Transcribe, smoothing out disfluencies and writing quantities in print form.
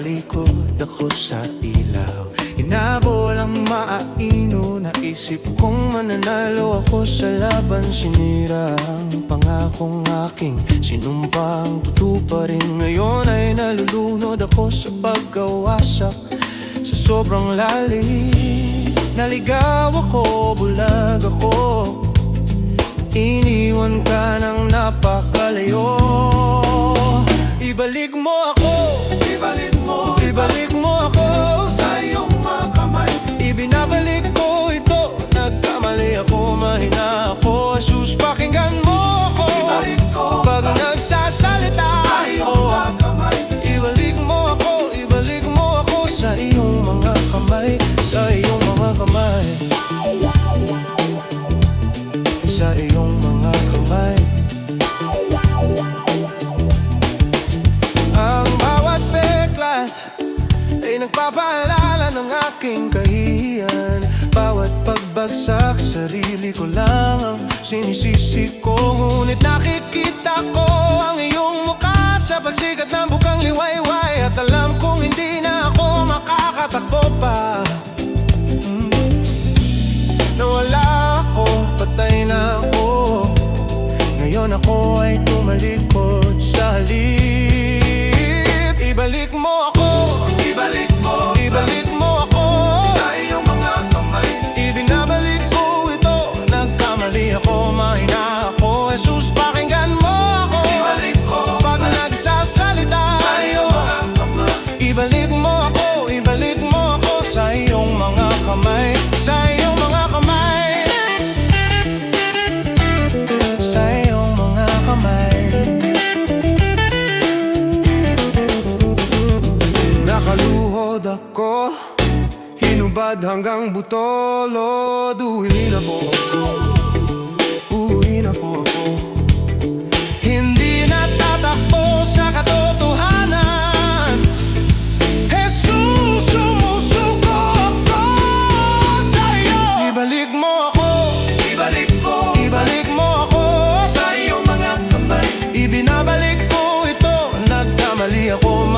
Nakatalikod ako sa ilaw, hinabol ang maaino. Naisip kong mananalo ako sa laban. Sinira ang pangakong aking sinumpang tutuparin. Ngayon ay nalulunod ako sa pagkawasak. Sa sobrang lalim, naligaw ako, bulag ako. Iniwan ka ng napakalayo. Ibalik mo ako, ibalik mo ako sa iyong mga kamay. Ibinabalik ko ito, nagkamali ako, mahina ako. Jesus, pakinggan mo ako, ibalik ko pag nagsasalita ako. Ibalik mo ako sa iyong mga kamay, sa iyong mga kamay, sa iyong mga kamay. Ang bawat peklat ay nagpapaalala ng aking kahihiyan. Bawat pagbagsak, sarili ko lang ang sinisisi ko. Ngunit nakikita ko ang iyong mukha sa pagsikat ng bukang liwayway. At alam kong hindi na ako makakatakbo pa. Nawala ako, patay na ako. Ngayon ako ay tumalikod sa halip. Ibalik mo ako, ibalik mo ako sa iyong mga kamay. Ibinabalik ko ito, nagkamali ako, mahina ako. Jesus, pakinggan mo ako, ibalik ko pag nagsasalita tayo. Ibalik mo ako sa iyong mga kamay, sa iyong mga kamay, sa iyong mga kamay. Nakaluhod ako, hinubad hanggang butolo. Uuwi na po ako. Hindi natatakbo sa katotohanan. Jesus, sumusuko ako sa iyo. Ibalik mo ako, ibalik mo ako sa iyong mga kamay. Ibinabalik ko ito, nagkamali ako,